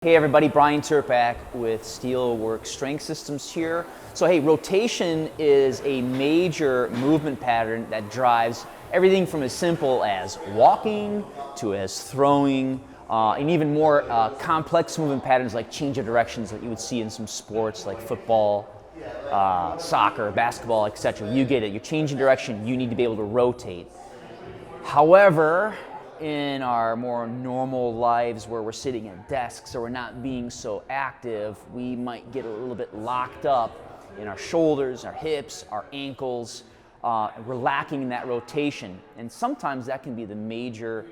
Hey everybody, Brian Turpak with Steelworks Strength Systems here. So hey, rotation is a major movement pattern that drives everything from as simple as walking to as throwing, and even more complex movement patterns like change of directions that you would see in some sports like football, soccer, basketball, etc. You get it, you're changing direction, you need to be able to rotate. However, in our more normal lives where we're sitting at desks or we're not being so active, we might get a little bit locked up in our shoulders, our hips, our ankles. We're lacking in that rotation. And sometimes that can be the major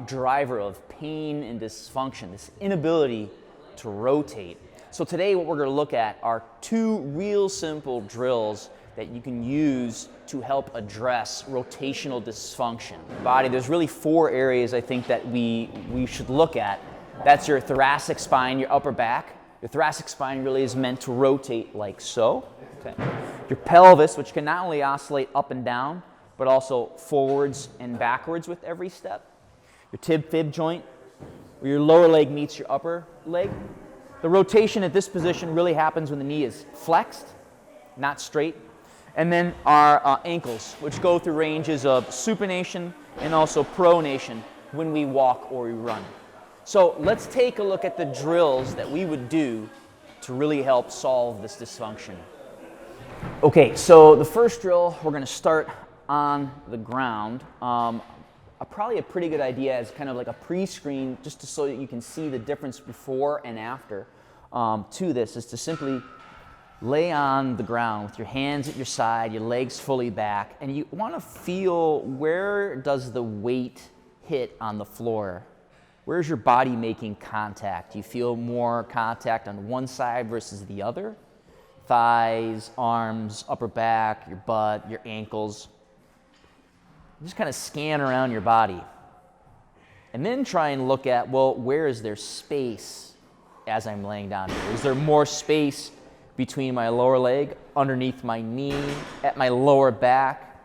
driver of pain and dysfunction, this inability to rotate. So today what we're going to look at are two real simple drills that you can use to help address rotational dysfunction. Body, there's really four areas I think that we should look at. That's your thoracic spine, your upper back. Your thoracic spine really is meant to rotate like so. Okay. Your pelvis, which can not only oscillate up and down, but also forwards and backwards with every step. Your tib-fib joint, where your lower leg meets your upper leg. The rotation at this position really happens when the knee is flexed, not straight. And then our ankles, which go through ranges of supination and also pronation when we walk or we run. So let's take a look at the drills that we would do to really help solve this dysfunction. Okay, so the first drill, we're going to start on the ground. Probably a pretty good idea as kind of like a pre-screen, just so that you can see the difference before and after to this, is to simply lay on the ground with your hands at your side, your legs fully back, and you want to feel where does the weight hit on the floor. Where's your body making contact? Do you feel more contact on one side versus the other? Thighs, arms, upper back, your butt, your ankles. Just kind of scan around your body. And then try and look at, well, where is there space as I'm laying down here? Is there more space between my lower leg, underneath my knee, at my lower back,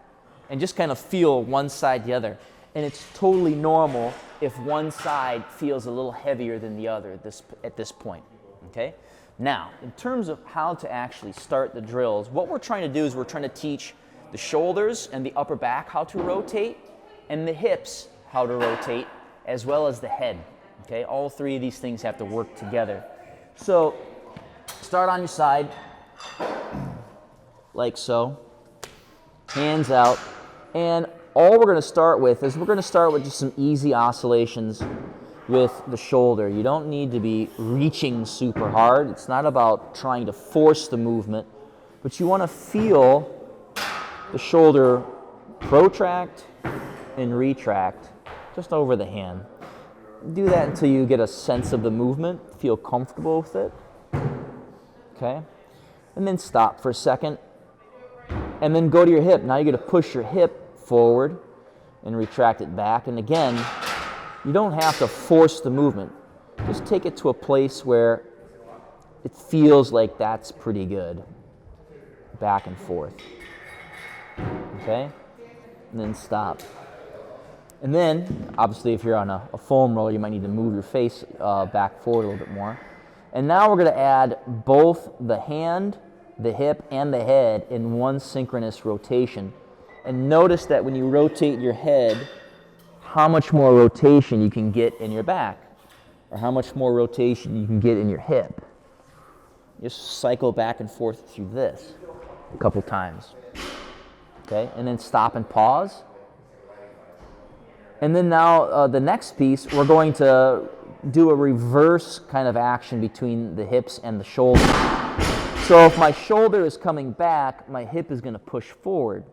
and just kind of feel one side the other. And it's totally normal if one side feels a little heavier than the other at this point, okay? Now, in terms of how to actually start the drills, what we're trying to do is we're trying to teach the shoulders and the upper back how to rotate, and the hips how to rotate, as well as the head, okay? All three of these things have to work together. So, start on your side, like so, hands out, and all we're going to start with is we're going to start with just some easy oscillations with the shoulder. You don't need to be reaching super hard. It's not about trying to force the movement, but you want to feel the shoulder protract and retract just over the hand. Do that until you get a sense of the movement, feel comfortable with it. Okay, and then stop for a second, and then go to your hip. Now you're going to push your hip forward and retract it back. And again, you don't have to force the movement. Just take it to a place where it feels like that's pretty good. Back and forth. Okay, and then stop. And then, obviously, if you're on a foam roller, you might need to move your face back forward a little bit more. And now we're going to add both the hand, the hip, and the head in one synchronous rotation. And notice that when you rotate your head, how much more rotation you can get in your back, or how much more rotation you can get in your hip. Just cycle back and forth through this a couple times. Okay, and then stop and pause. And then now the next piece, we're going to do a reverse kind of action between the hips and the shoulder. So if my shoulder is coming back, my hip is going to push forward.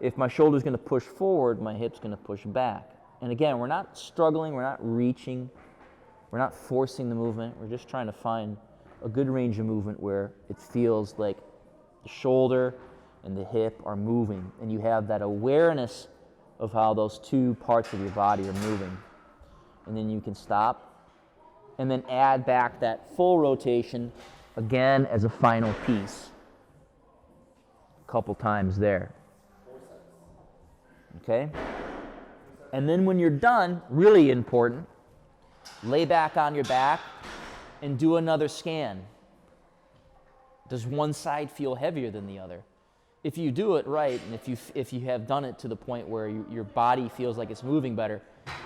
If my shoulder is going to push forward, my hip's going to push back. And again, we're not struggling, we're not reaching, we're not forcing the movement. We're just trying to find a good range of movement where it feels like the shoulder and the hip are moving, and you have that awareness of how those two parts of your body are moving. And then you can stop, and then add back that full rotation again as a final piece. A couple times there. Okay? And then when you're done, really important, Lay back on your back and do another scan. Does one side feel heavier than the other? If you do it right, and if you have done it to the point where your body feels like it's moving better,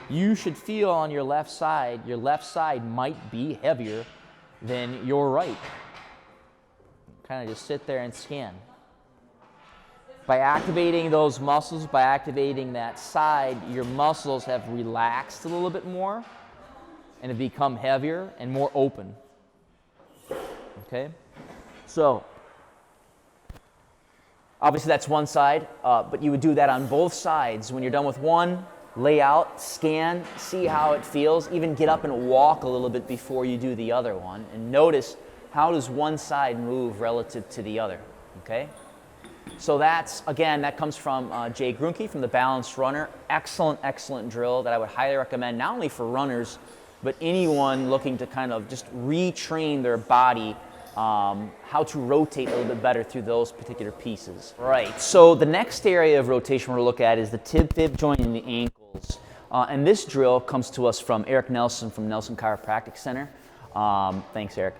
you should feel on your left side might be heavier than your right. Kind of just sit there and scan. By activating those muscles, by activating that side, your muscles have relaxed a little bit more and have become heavier and more open. Okay? So, obviously that's one side, but you would do that on both sides. When you're done with one, lay out, scan, see how it feels, even get up and walk a little bit before you do the other one, and notice how does one side move relative to the other, okay? So that's, again, that comes from Jay Grunke from the Balanced Runner. Excellent, excellent drill that I would highly recommend, not only for runners, but anyone looking to kind of just retrain their body how to rotate a little bit better through those particular pieces. Right, so the next area of rotation we're going to look at is the tib-fib joint in the ankles. And this drill comes to us from Eric Nelson from Nelson Chiropractic Center. Thanks, Eric.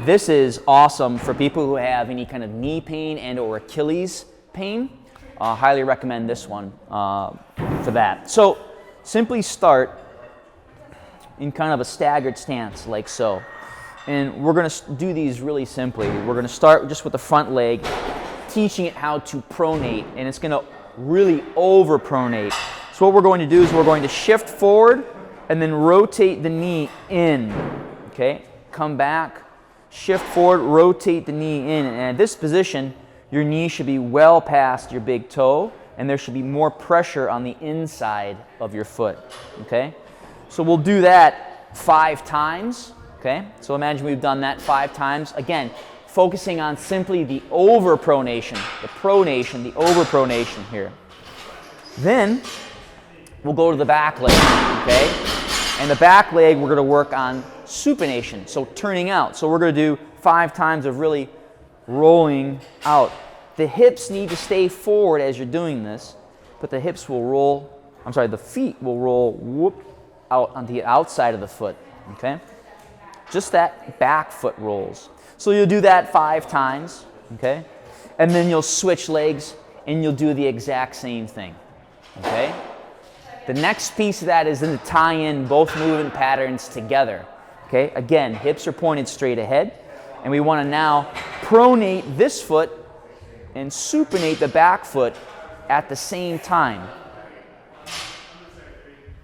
This is awesome for people who have any kind of knee pain and or Achilles pain. Highly recommend this one for that. So simply start in kind of a staggered stance like so. And we're going to do these really simply. We're going to start just with the front leg, teaching it how to pronate, and it's going to really over-pronate. So what we're going to do is we're going to shift forward and then rotate the knee in. Okay? Come back, shift forward, rotate the knee in. And at this position, your knee should be well past your big toe, and there should be more pressure on the inside of your foot. Okay? So we'll do that 5 times. Okay, so imagine we've done that 5 times. Again, focusing on simply the overpronation, the overpronation here. Then we'll go to the back leg, okay? And the back leg, we're going to work on supination, so turning out. So we're going to do 5 times of really rolling out. The hips need to stay forward as you're doing this, but the hips will roll, the feet will roll whoop out on the outside of the foot, okay? Just that back foot rolls. So you'll do that 5 times, okay? And then you'll switch legs and you'll do the exact same thing, okay? The next piece of that is then to tie in both movement patterns together, okay? Again, hips are pointed straight ahead, and we want to now pronate this foot and supinate the back foot at the same time.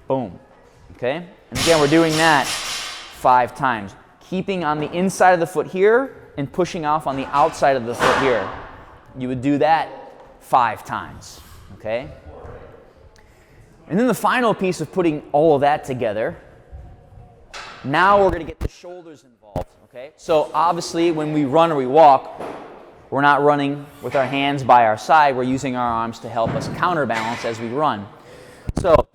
Boom, okay? And again, we're doing that 5 times, keeping on the inside of the foot here and pushing off on the outside of the foot here. You would do that 5 times, okay? And then the final piece of putting all of that together, now we're going to get the shoulders involved, okay? So obviously when we run or we walk, we're not running with our hands by our side, we're using our arms to help us counterbalance as we run. So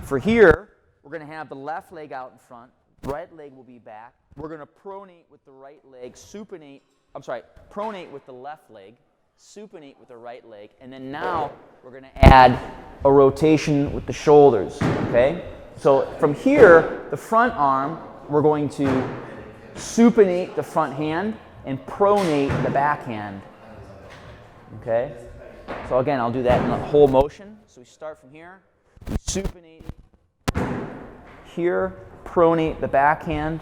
for here, we're going to have the left leg out in front, right leg will be back. We're going to pronate with the right leg, pronate with the left leg, supinate with the right leg, and then now we're going to add a rotation with the shoulders, okay? So from here, the front arm, we're going to supinate the front hand and pronate the back hand, okay? So again, I'll do that in the whole motion. So we start from here, we supinate here, pronate the back hand,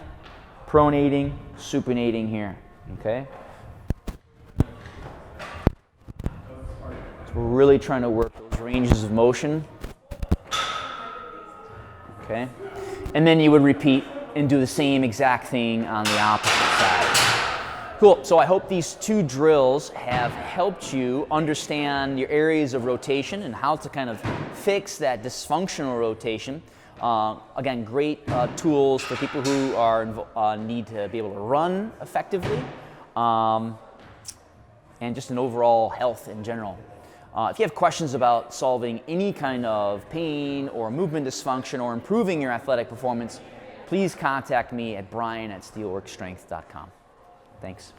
pronating, supinating here, okay? So we're really trying to work those ranges of motion, okay? And then you would repeat and do the same exact thing on the opposite side. Cool, so I hope these 2 drills have helped you understand your areas of rotation and how to kind of fix that dysfunctional rotation. Again, great tools for people who are need to be able to run effectively, and just an overall health in general. If you have questions about solving any kind of pain or movement dysfunction or improving your athletic performance, please contact me at brian@steelworkstrength.com. Thanks.